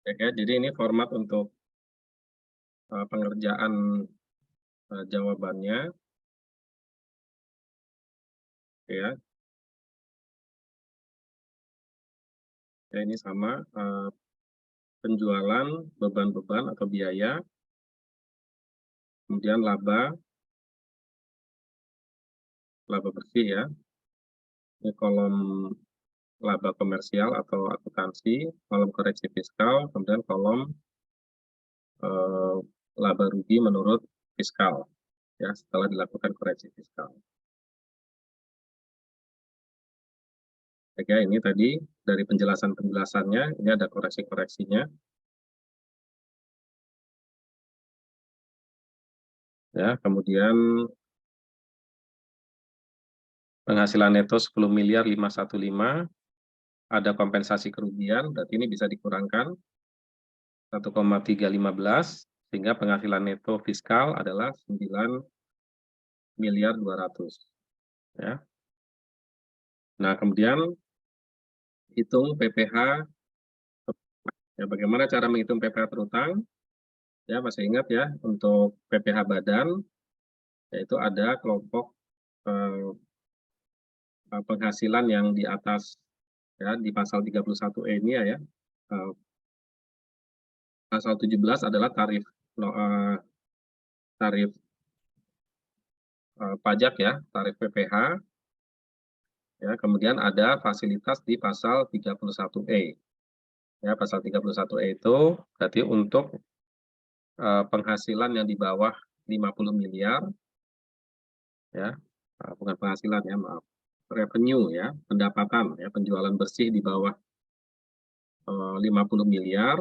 Ya, jadi ini format untuk pengerjaan jawabannya, ya. Ya, ini sama penjualan, beban-beban atau biaya, kemudian laba bersih ya. Ini kolom laba komersial atau akuntansi, kolom koreksi fiskal, kemudian kolom laba rugi menurut fiskal ya setelah dilakukan koreksi fiskal. Oke, ini tadi dari penjelasannya, ini ada koreksi-koreksinya. Ya, kemudian penghasilan neto 10.515.000, ada kompensasi kerugian, berarti ini bisa dikurangkan 1,315, sehingga penghasilan neto fiskal adalah 9.200.000. Ya. Nah, kemudian hitung PPh. Ya, bagaimana cara menghitung PPh terutang? Ya, masih ingat ya, untuk PPh badan, yaitu ada kelompok penghasilan yang di atas, ya, di pasal 31E ini ya, pasal 17 adalah tarif pajak ya, tarif PPh, ya, kemudian ada fasilitas di pasal 31E. Ya, pasal 31E itu berarti untuk penghasilan yang di bawah 50 miliar, ya, bukan penghasilan ya, maaf, revenue ya, pendapatan ya, penjualan bersih di bawah 50 miliar,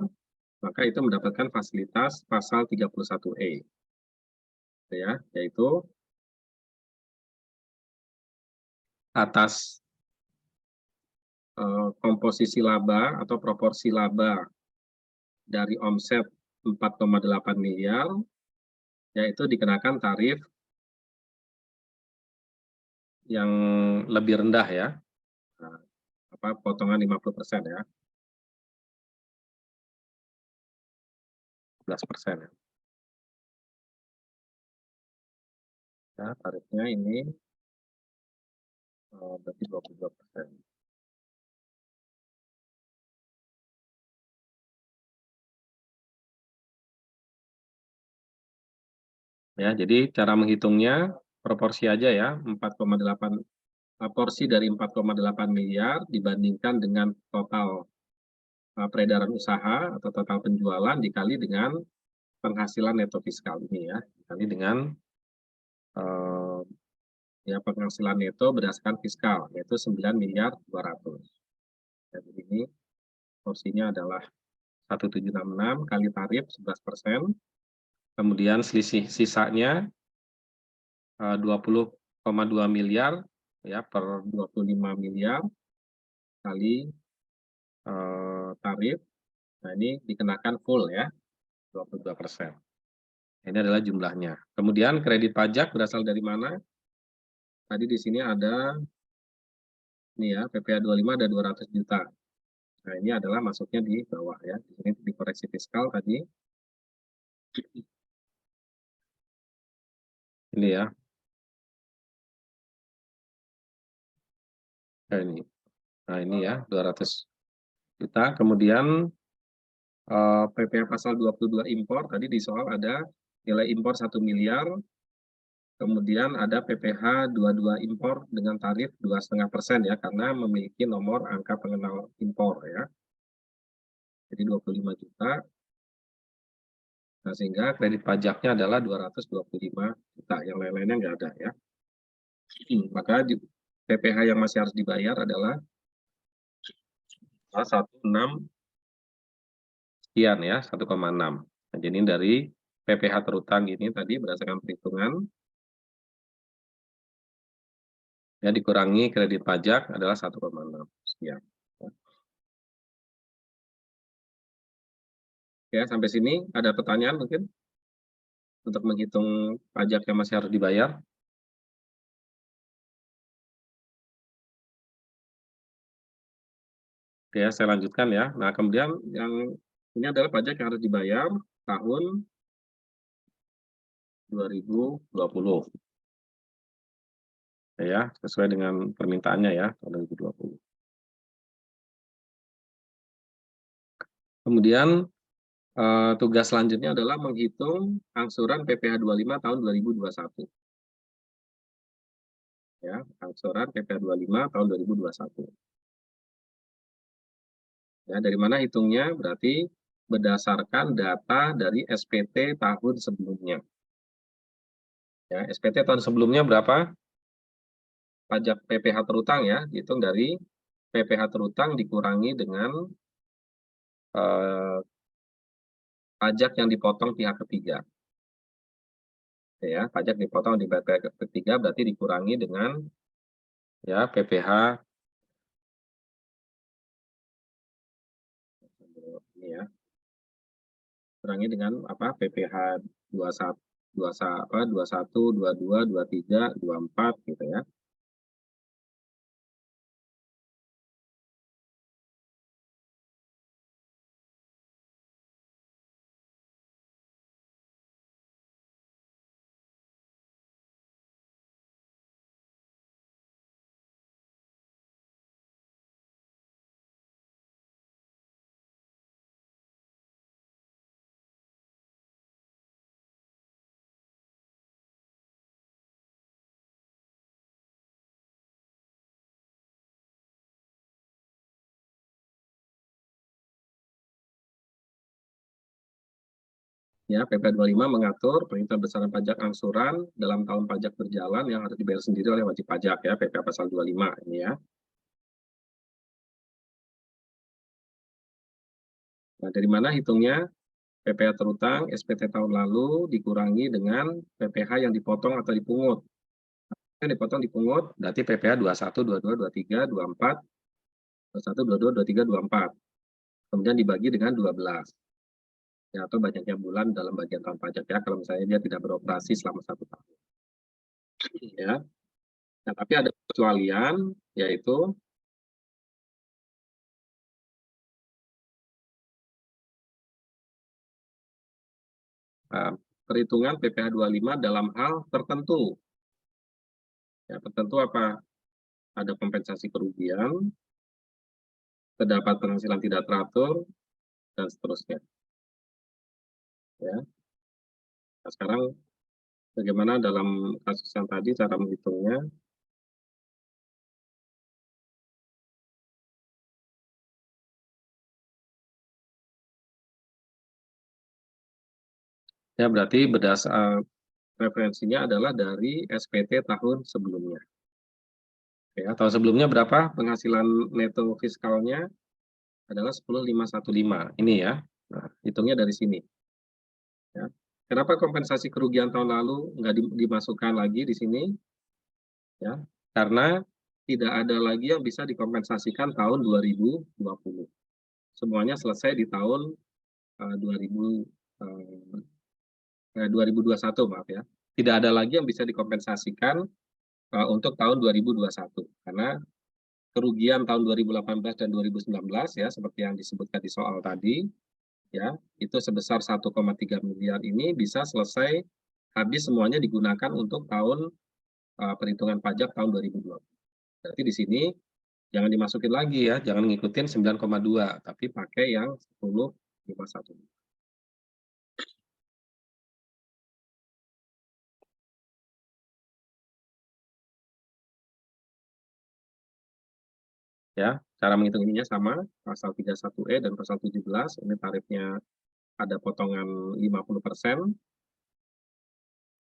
maka itu mendapatkan fasilitas pasal 31E. Ya, yaitu atas komposisi laba atau proporsi laba dari omset 4,8 miliar, yaitu dikenakan tarif yang lebih rendah ya, potongan 50% ya, 11% ya. Ya, tarifnya ini berarti 22%. Ya, jadi cara menghitungnya proporsi aja ya, 4,8 porsi dari 4,8 miliar dibandingkan dengan total peredaran usaha atau total penjualan dikali dengan penghasilan neto fiskal ini ya, dikali dengan ya penghasilan neto berdasarkan fiskal, yaitu 9.200.000. Jadi ini porsinya adalah 1.766 kali tarif 11%, kemudian selisih sisanya 20,2 miliar ya per 25 miliar kali tarif. Nah, ini dikenakan full ya, 22%. Ini adalah jumlahnya. Kemudian kredit pajak berasal dari mana? Tadi di sini ada ini ya, PPh 25 ada 200 juta. Nah, ini adalah masuknya di bawah ya. Di sini di koreksi fiskal tadi. Ini ya. Nah, ini ya 200 juta. Kemudian PPh pasal 22 impor, tadi di soal ada nilai impor 1 miliar, kemudian ada PPh 22 impor dengan tarif 2,5% ya, karena memiliki nomor angka pengenal impor ya. Jadi 25 juta, nah sehingga kredit pajaknya adalah 225 juta, yang lain-lainnya nggak ada ya. Maka PPh yang masih harus dibayar adalah 16 sekian ya, 1,6. Nah, jadi dari PPh terutang ini tadi berdasarkan perhitungan ya dikurangi kredit pajak adalah 1,6 sekian. Ya, sampai sini ada pertanyaan mungkin untuk menghitung pajak yang masih harus dibayar. Oke, saya lanjutkan ya. Nah, kemudian yang Ini adalah pajak yang harus dibayar tahun 2020. Ya, sesuai dengan permintaannya ya, tahun 2020. Kemudian tugas selanjutnya adalah menghitung angsuran PPh 25 tahun 2021. Ya, angsuran PPh 25 tahun 2021. Ya, dari mana hitungnya? Berarti berdasarkan data dari SPT tahun sebelumnya. Ya, SPT tahun sebelumnya berapa? Pajak PPh terutang ya, dihitung dari PPh terutang dikurangi dengan pajak yang dipotong pihak ketiga. Ya, pajak dipotong di pihak ketiga berarti dikurangi dengan ya PPh ini ya. Kurangi dengan apa? PPh 21 21, 22, 23, 24 gitu ya. Ya, PP 25 mengatur perintah besaran pajak angsuran dalam tahun pajak berjalan yang harus dibayar sendiri oleh wajib pajak ya, PP pasal 25 ini ya. Nah, dari mana hitungnya? PPh terutang SPT tahun lalu dikurangi dengan PPh yang dipotong atau dipungut. Yang dipotong dipungut berarti PPh 21, 22, 23, 24, 21, 22, 23, 24. Kemudian dibagi dengan 12. Ya, atau banyaknya bulan dalam bagian tahun pajak ya, kalau misalnya dia tidak beroperasi selama 1 tahun. Ya. Nah, tapi ada kecualian, yaitu perhitungan PPh 25 dalam hal tertentu. Ya, tertentu apa? Ada kompensasi kerugian, terdapat penghasilan tidak teratur, dan seterusnya. Ya. Nah, sekarang bagaimana dalam kasus yang tadi cara menghitungnya? Ya, berarti referensinya adalah dari SPT tahun sebelumnya. Ya, tahun sebelumnya berapa penghasilan neto fiskalnya? Adalah 10.515. Ini ya. Nah, hitungnya dari sini. Ya. Kenapa kompensasi kerugian tahun lalu nggak dimasukkan lagi di sini? Ya, karena tidak ada lagi yang bisa dikompensasikan tahun 2020. Semuanya selesai di tahun 2021, maaf ya. Tidak ada lagi yang bisa dikompensasikan untuk tahun 2021 karena kerugian tahun 2018 dan 2019 ya seperti yang disebutkan di soal tadi ya itu sebesar 1,3 miliar ini bisa selesai habis semuanya digunakan untuk tahun perhitungan pajak tahun 2020. Berarti di sini jangan dimasukin lagi ya, jangan ngikutin 9,2 tapi pakai yang 10,51. Ya, cara menghitung ininya sama, pasal 31E dan pasal 17, ini tarifnya ada potongan 50%.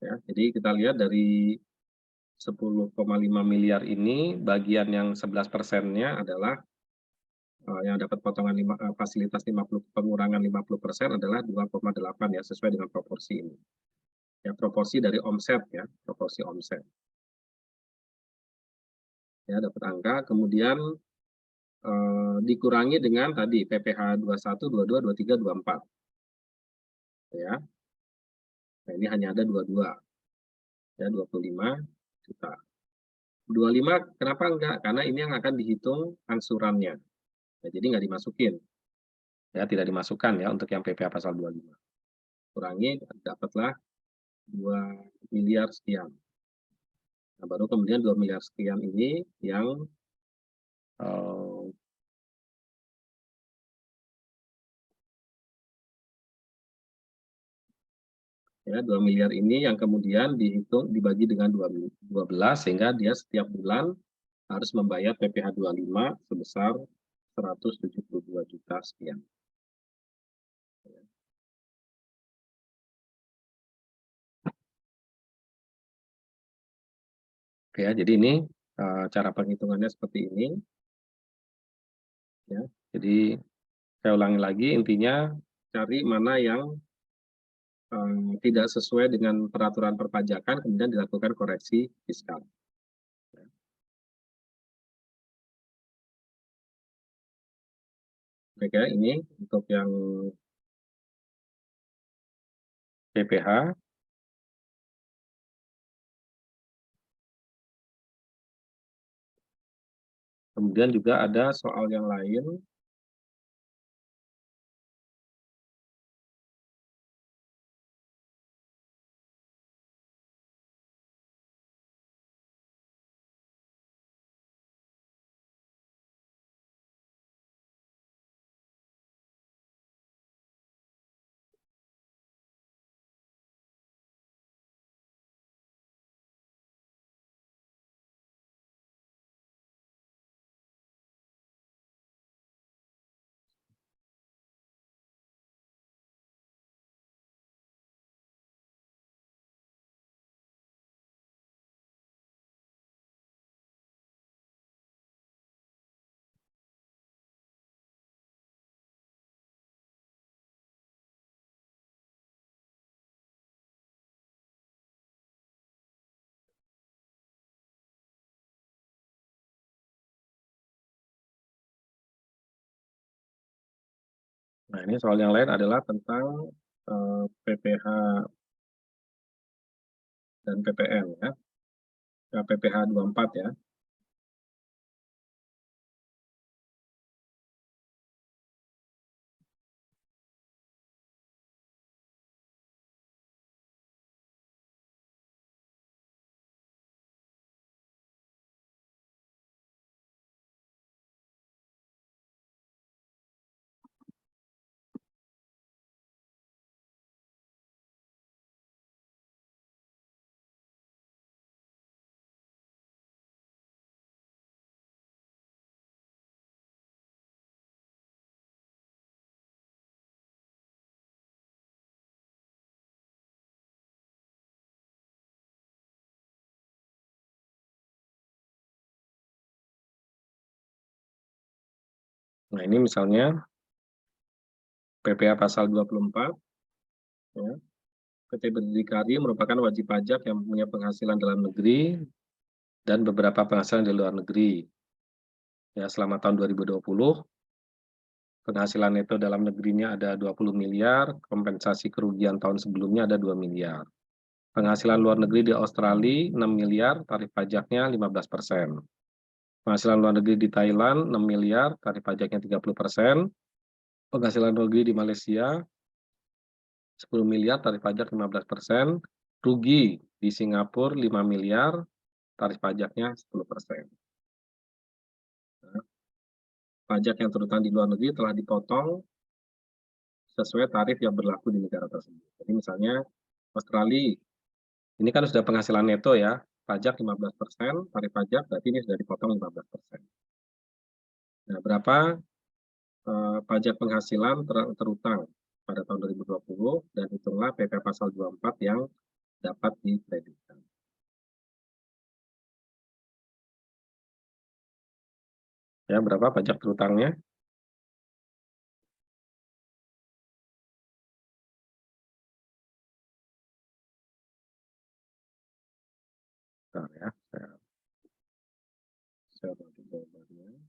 Ya, jadi kita lihat dari 10,5 miliar ini, bagian yang 11%-nya adalah yang dapat potongan fasilitas 50 pengurangan 50% adalah 2,8 ya, sesuai dengan proporsi ini. Ya, proporsi dari omset ya, proporsi omset. Ya, dapat angka, kemudian dikurangi dengan tadi PPh 21, 22, 23, 24. Ya. Nah, ini hanya ada 22. Ya, 25 juta. 25 kenapa enggak? Karena ini yang akan dihitung angsurannya. Ya, jadi nggak dimasukin. Ya, tidak dimasukkan ya untuk yang PPh pasal 25. Kurangi, dapatlah 2 miliar sekian. Nah, baru kemudian 2 miliar sekian ini yang ya 2 miliar ini yang kemudian dihitung dibagi dengan 12 sehingga dia setiap bulan harus membayar PPh 25 sebesar 172 juta sekian. Oke ya, jadi ini cara penghitungannya seperti ini ya. Jadi saya ulangi lagi, intinya cari mana yang tidak sesuai dengan peraturan perpajakan kemudian dilakukan koreksi fiskal. Oke, ini untuk yang PPh. Kemudian juga ada soal yang lain. Nah, ini soal yang lain adalah tentang PPh dan PPN ya. PPh 24 ya. Nah, ini misalnya PPh pasal 24 ya. PT Berdikari merupakan wajib pajak yang punya penghasilan dalam negeri dan beberapa penghasilan di luar negeri. Ya, selama tahun 2020 penghasilan neto dalam negerinya ada 20 miliar, kompensasi kerugian tahun sebelumnya ada 2 miliar. Penghasilan luar negeri di Australia 6 miliar, tarif pajaknya 15%. Penghasilan luar negeri di Thailand 6 miliar, tarif pajaknya 30%. Penghasilan luar negeri di Malaysia 10 miliar, tarif pajak 15%. Rugi di Singapura 5 miliar, tarif pajaknya 10%. Nah, pajak yang terutang di luar negeri telah dipotong sesuai tarif yang berlaku di negara tersebut. Jadi misalnya Australia, ini kan sudah penghasilan neto ya, pajak 15%, tarif pajak berarti ini sudah dipotong 15%. Nah, berapa pajak penghasilan terutang pada tahun 2020 dan hitunglah PPh pasal 24 yang dapat dikreditkan. Ya, berapa pajak terutangnya? Bentar ya, saya bagi jawabannya.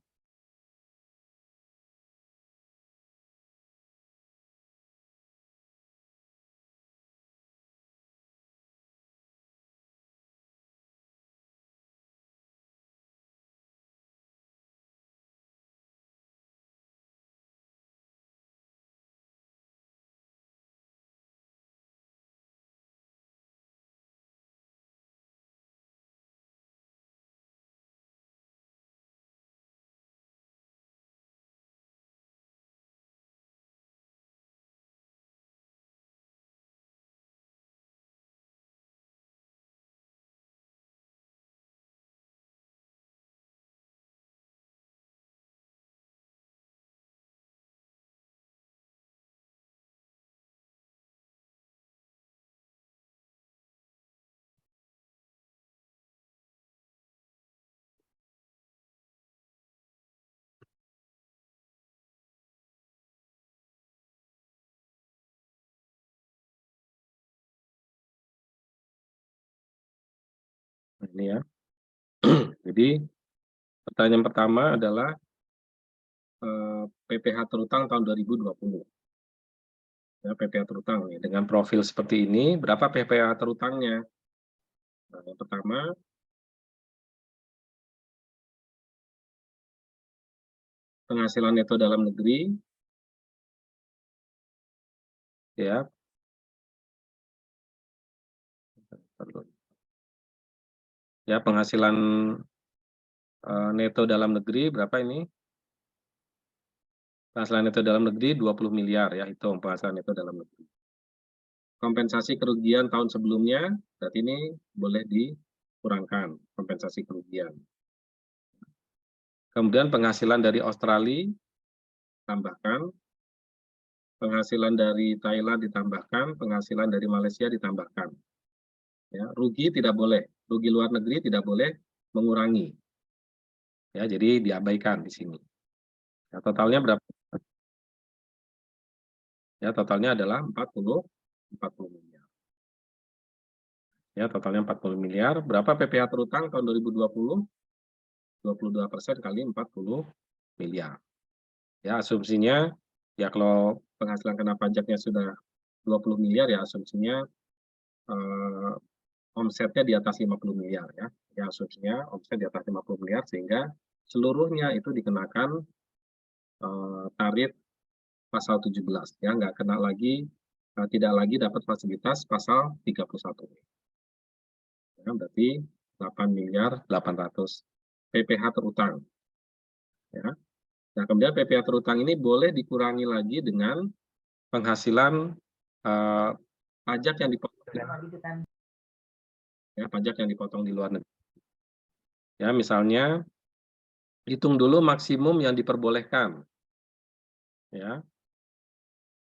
Ini ya. Jadi pertanyaan pertama adalah PPh terutang tahun 2020. Ya, PPh terutang nih, dengan profil seperti ini, berapa PPh terutangnya? Nah, yang pertama, penghasilan neto dalam negeri, ya, ya penghasilan neto dalam negeri berapa ini? Penghasilan neto dalam negeri 20 miliar ya, hitung penghasilan neto dalam negeri. Kompensasi kerugian tahun sebelumnya, berarti ini boleh dikurangkan kompensasi kerugian. Kemudian penghasilan dari Australia tambahkan, penghasilan dari Thailand ditambahkan, penghasilan dari Malaysia ditambahkan. Ya, rugi tidak boleh, rugi luar negeri tidak boleh mengurangi. Ya, jadi diabaikan di sini. Ya, totalnya berapa? Ya, totalnya adalah 40 miliar. Ya, totalnya 40 miliar. Berapa PPh terutang tahun 2020? 22% kali 40 miliar. Ya, asumsinya ya kalau penghasilan kena pajaknya sudah 20 miliar ya asumsinya omsetnya di atas 50 miliar ya. Ya asumsinya omset di atas 50 miliar sehingga seluruhnya itu dikenakan tarif pasal 17 ya, nggak kena lagi tidak lagi dapat fasilitas pasal 31. Ya, berarti 8 miliar 800 PPh terutang. Ya. Nah, kemudian PPh terutang ini boleh dikurangi lagi dengan penghasilan pajak yang dipotong. Ya, pajak yang dipotong di luar negeri. Ya, misalnya hitung dulu maksimum yang diperbolehkan. Ya.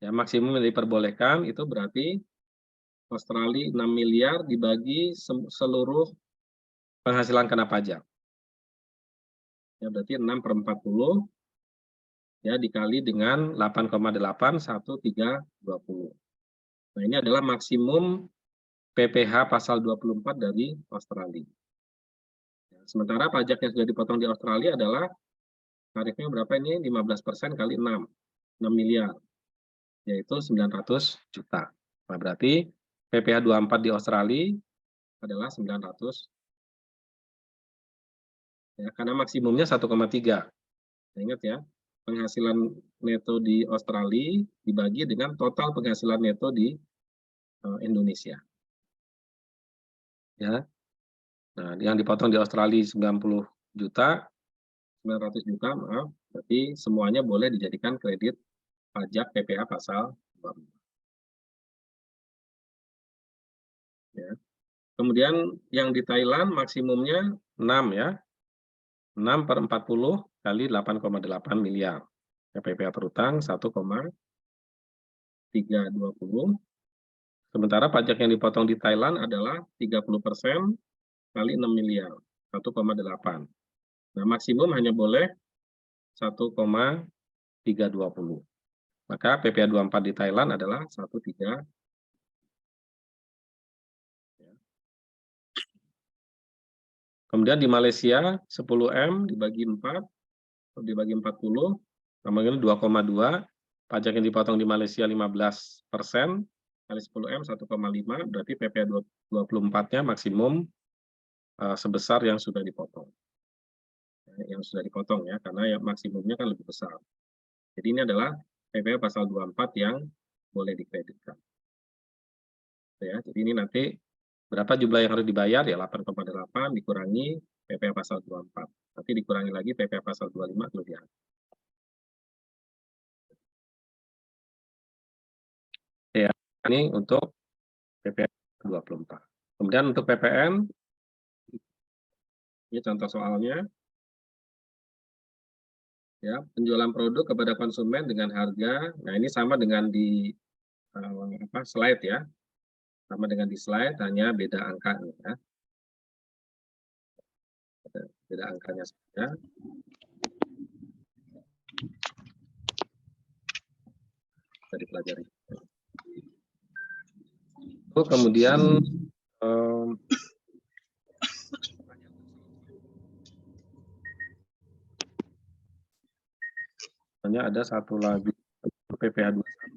Ya, maksimum yang diperbolehkan itu berarti Australia 6 miliar dibagi seluruh penghasilan kena pajak. Ya, berarti 6/40 ya dikali dengan 8,81320. Nah, ini adalah maksimum PPh pasal 24 dari Australia. Ya, sementara pajak yang sudah dipotong di Australia adalah tarifnya berapa ini? 15% kali 6 miliar, yaitu 900 juta. Nah, berarti PPh 24 di Australia adalah 900, ya, karena maksimumnya 1,3. Ingat ya, penghasilan neto di Australia dibagi dengan total penghasilan neto di Indonesia. Ya. Nah, yang dipotong di Australia 90 juta, 900 juta, maaf, berarti semuanya boleh dijadikan kredit pajak PPh pasal 24. Ya. Kemudian yang di Thailand maksimumnya 6 ya. 6/40 kali 8,8 miliar. PPh terutang 1,320. Sementara pajak yang dipotong di Thailand adalah 30% kali 6 miliar, 1,8. Nah, maksimum hanya boleh 1,320. Maka PPh 24 di Thailand adalah 13. Kemudian di Malaysia 10M dibagi 4, dibagi 40, namanya 2,2. Pajak yang dipotong di Malaysia 15%, kali 10M 1,5, berarti PPh 24-nya maksimum sebesar yang sudah dipotong. Yang sudah dipotong ya, karena yang maksimumnya kan lebih besar. Jadi ini adalah PPh pasal 24 yang boleh dikreditkan. Ya, jadi ini nanti berapa jumlah yang harus dibayar ya 8,8 dikurangi PPh pasal 24. Nanti dikurangi lagi PPh pasal 25 kelebihan. Ya, ini untuk PPh 24. Kemudian untuk PPN, ini contoh soalnya. Ya, penjualan produk kepada konsumen dengan harga, nah ini sama dengan di slide ya. Sama dengan di slide, hanya beda angkanya ya. Beda angkanya saja. Bisa dipelajari. Kemudian Misalnya ada satu lagi PPh 21.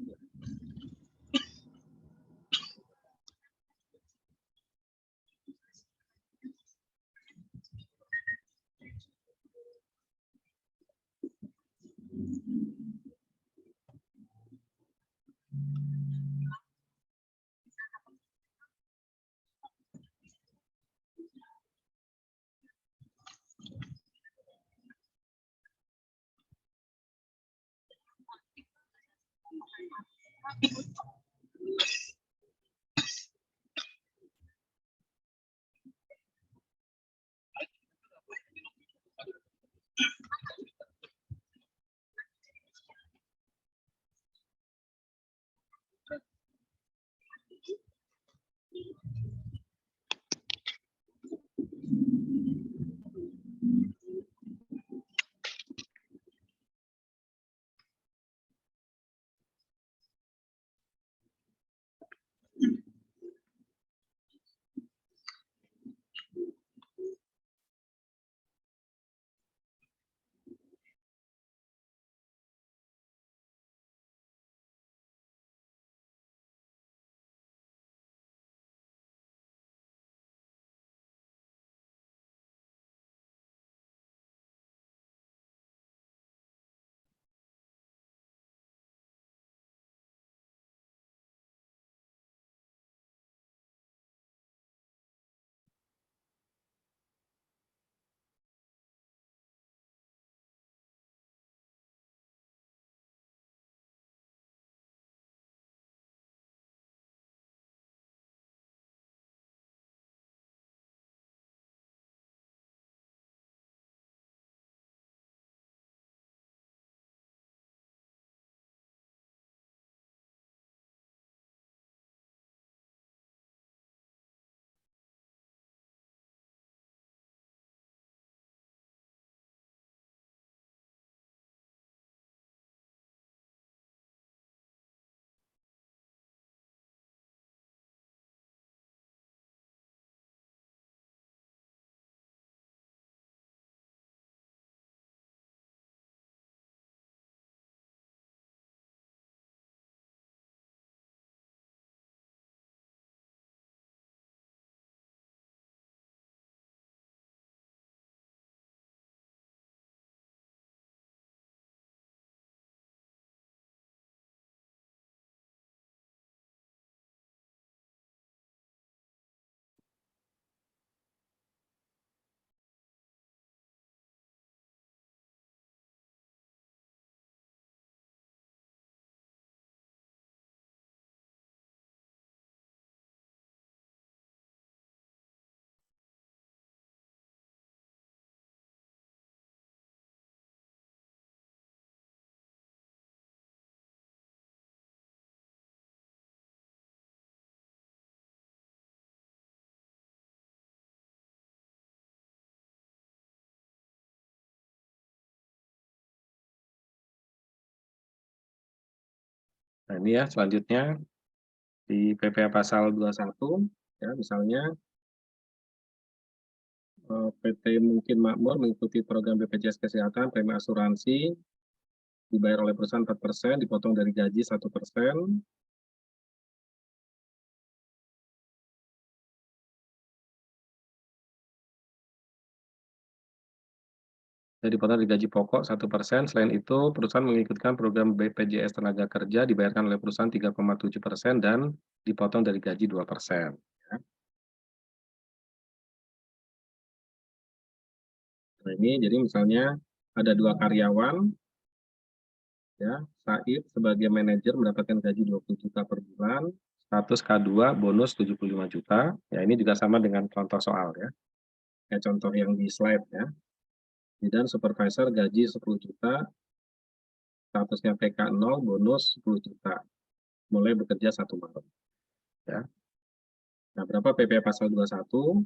Nah, ini ya selanjutnya di PPh pasal 21 ya, misalnya PT Mungkin Makmur mengikuti program BPJS Kesehatan, premi asuransi dibayar oleh perusahaan 4%, dipotong dari gaji 1%. Jadi dipotong dari gaji pokok 1%. Selain itu, perusahaan mengikutkan program BPJS Tenaga Kerja dibayarkan oleh perusahaan 3,7% dan dipotong dari gaji 2%. Ya. Nah, ini jadi misalnya ada 2 karyawan, ya, Said sebagai manajer mendapatkan gaji 20 juta per bulan, status K2 bonus 75 juta. Ya, ini juga sama dengan contoh soal ya. Kayak contoh yang di slide ya. Dan supervisor gaji 10 juta, statusnya PK0, bonus 10 juta. Mulai bekerja 1 Maret. Ya. Nah, berapa PPh pasal 21?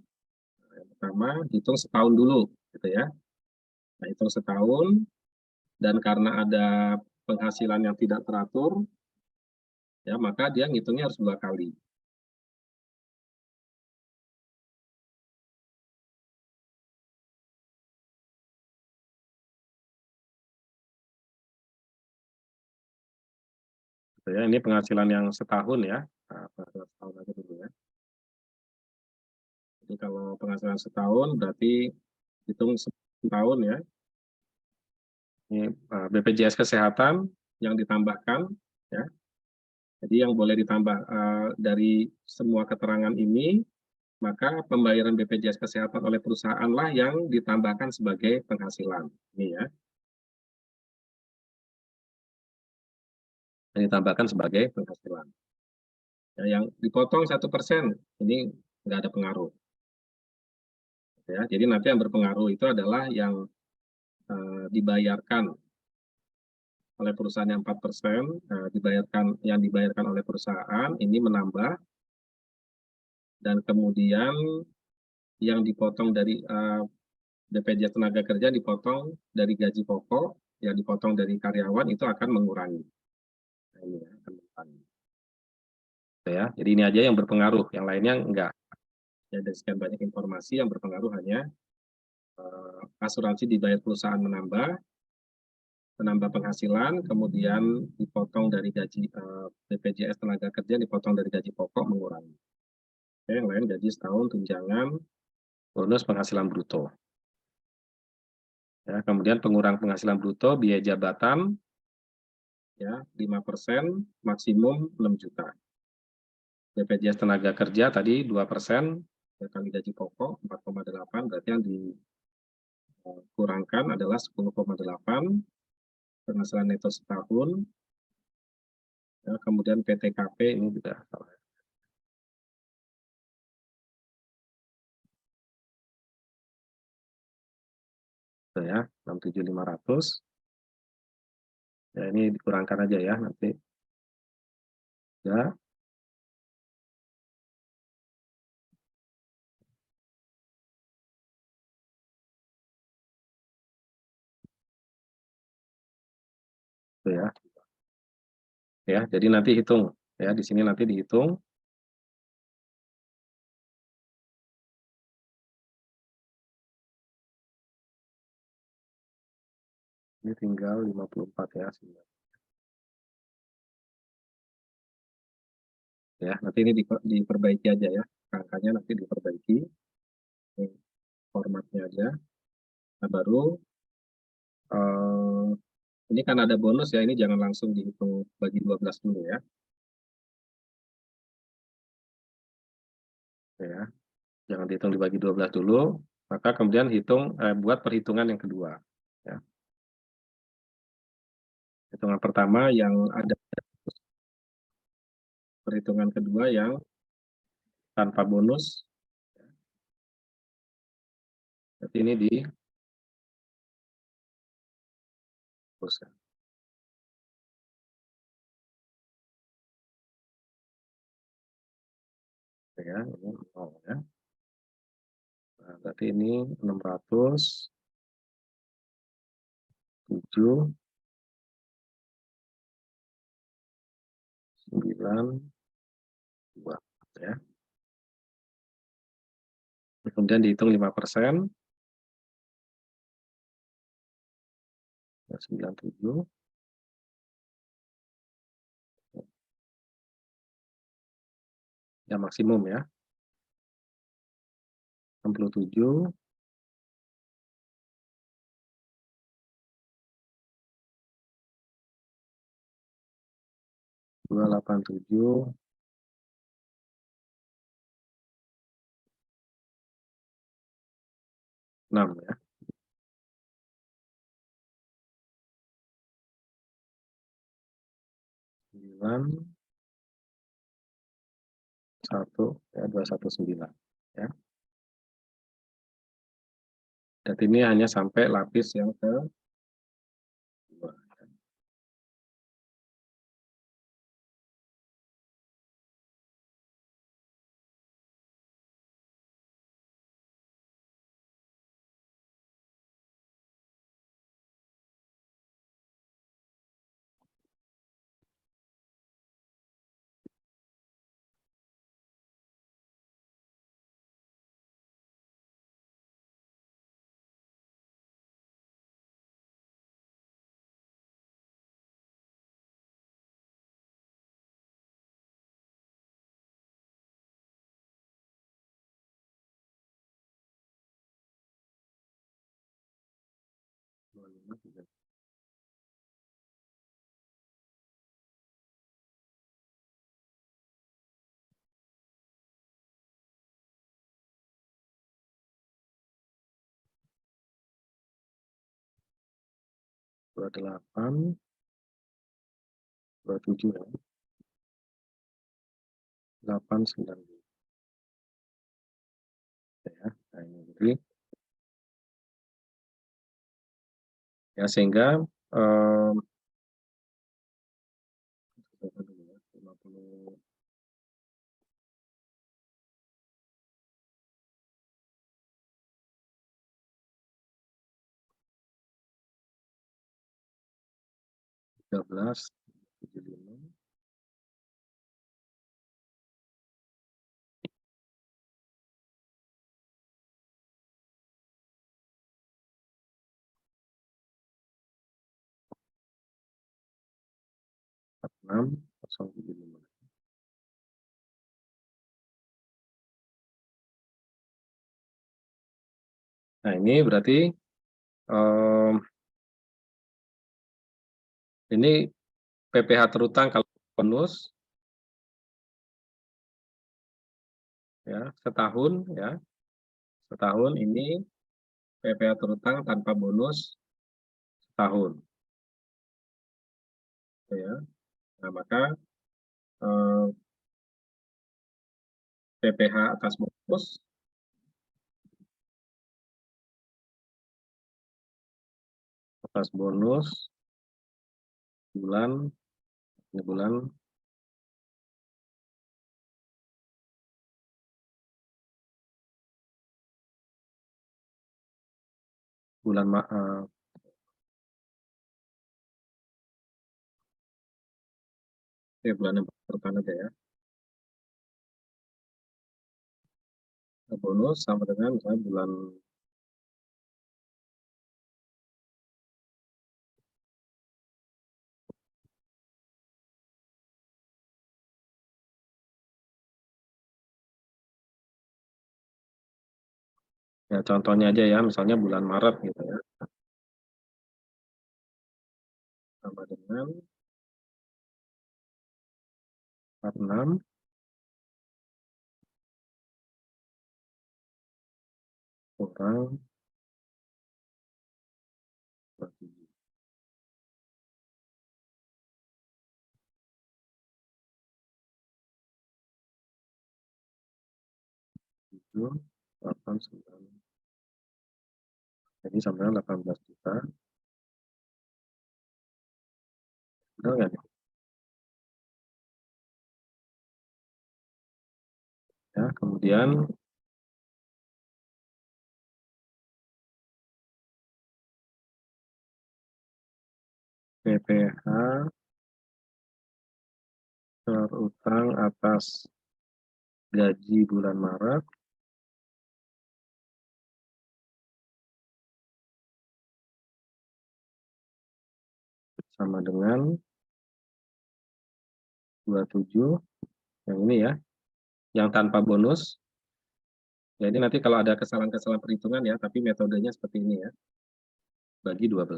Yang pertama, hitung setahun dulu, gitu ya. Nah, hitung setahun, dan karena ada penghasilan yang tidak teratur, ya maka dia ngitungnya harus 2 kali. Ya, ini penghasilan yang setahun ya. Nah, penghasilan setahun aja dulu ya. Jadi kalau penghasilan setahun berarti hitung setahun ya. Ini BPJS Kesehatan yang ditambahkan ya. Jadi yang boleh ditambah dari semua keterangan ini, maka pembayaran BPJS Kesehatan oleh perusahaan lah yang ditambahkan sebagai penghasilan. Ini ya, yang ditambahkan sebagai penghasilan. Ya, yang dipotong 1%, ini nggak ada pengaruh. Ya, jadi nanti yang berpengaruh itu adalah yang dibayarkan oleh perusahaan yang 4%, yang dibayarkan oleh perusahaan ini menambah, dan kemudian yang dipotong dari BPJS Tenaga Kerja dipotong dari gaji pokok, yang dipotong dari karyawan itu akan mengurangi. Nah, ini ya, akan mengurangi. Ya, jadi ini aja yang berpengaruh, yang lainnya enggak. Ya, dari sekian banyak informasi yang berpengaruh hanya asuransi dibayar perusahaan menambah penghasilan, kemudian dipotong dari gaji BPJS Tenaga Kerja, dipotong dari gaji pokok mengurangi. Oke, yang lain gaji setahun, tunjangan, bonus penghasilan bruto. Ya, kemudian pengurang penghasilan bruto, biaya jabatan, ya 5%, maksimum 6 juta. BPJS Tenaga Kerja tadi 2%, ya, kali gaji pokok 4,8, berarti yang dikurangkan adalah 10,8, penghasilan neto setahun, ya, kemudian PTKP ini juga salah. Ya, 67.500. Ya, ini dikurangkan aja ya nanti. Ya, itu ya. Ya, jadi nanti hitung ya, di sini nanti dihitung. Ini tinggal 54 ya. Ya, nanti ini diperbaiki aja ya. Angkanya nanti diperbaiki. Ini formatnya aja. Nah, baru ini kan ada bonus ya, ini jangan langsung dihitung bagi 12 dulu ya. Ya, jangan dihitung dibagi 12 dulu, maka kemudian buat perhitungan yang kedua. Ya. Hitungan pertama yang ada, perhitungan kedua yang tanpa bonus. Jadi ini di terus ya, ini 0 ya. Nah, berarti ini 607, 9, 2 ya. Kemudian dihitung 5%, ya, 97. Ya maksimum ya. 67, 287, 6 ya. 9, 1 ya, 219 ya. Dan ini hanya sampai lapis yang ke 28, 27 ya. 8, 9 ya. Nah, ini jadi ya sehingga eh, 50, 13, 75, 46, 075. Nah, ini berarti eh, ini PPh terutang kalau bonus ya setahun ya. Setahun ini PPh terutang tanpa bonus setahun ya. Nah, maka eh, PPh atas bonus bulan ini bulan bulan yang pertama aja ya. Bonus sama dengan misalnya bulan ya contohnya aja ya misalnya bulan Maret gitu ya sama dengan 46 kurang 27, 8, 9. Jadi sama dengan 18 juta. Benar nggak nih? Ya, kemudian PPh terutang atas gaji bulan Maret sama dengan 27 yang ini ya, yang tanpa bonus. Jadi nanti kalau ada kesalahan-kesalahan perhitungan ya, tapi metodenya seperti ini ya, bagi 12.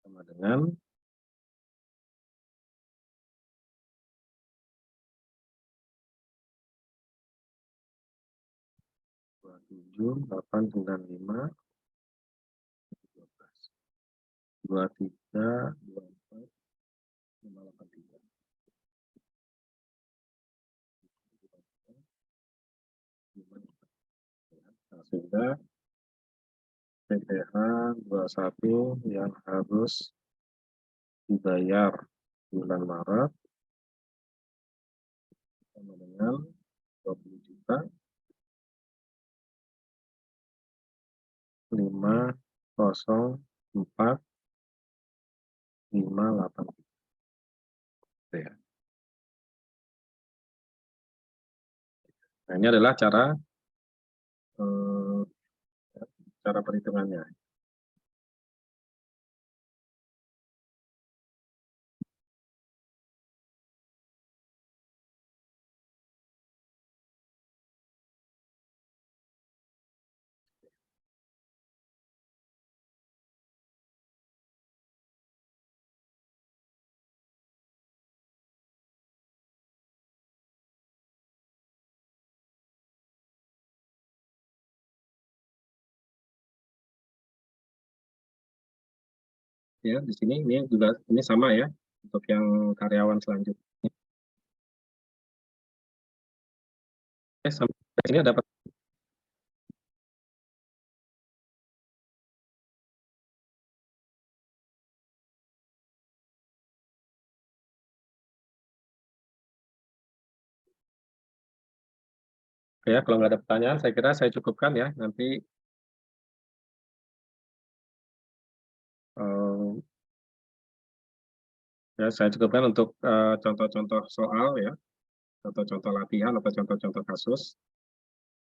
Sama dengan 27, 8, 95, 12. 23, 24, 5, 8, 3. Nah, sehingga PPh 21 yang harus dibayar bulan Maret sama dengan 20 juta 504 58 ya. Nah, ini adalah eh, cara perhitungannya. ya di sini ini juga ini sama ya untuk yang karyawan selanjutnya. Sampai sini dapat ya. Kalau nggak ada pertanyaan, saya kira saya cukupkan ya. Nanti eh, ya saya cukupkan untuk contoh-contoh soal ya, contoh-contoh latihan atau contoh-contoh kasus.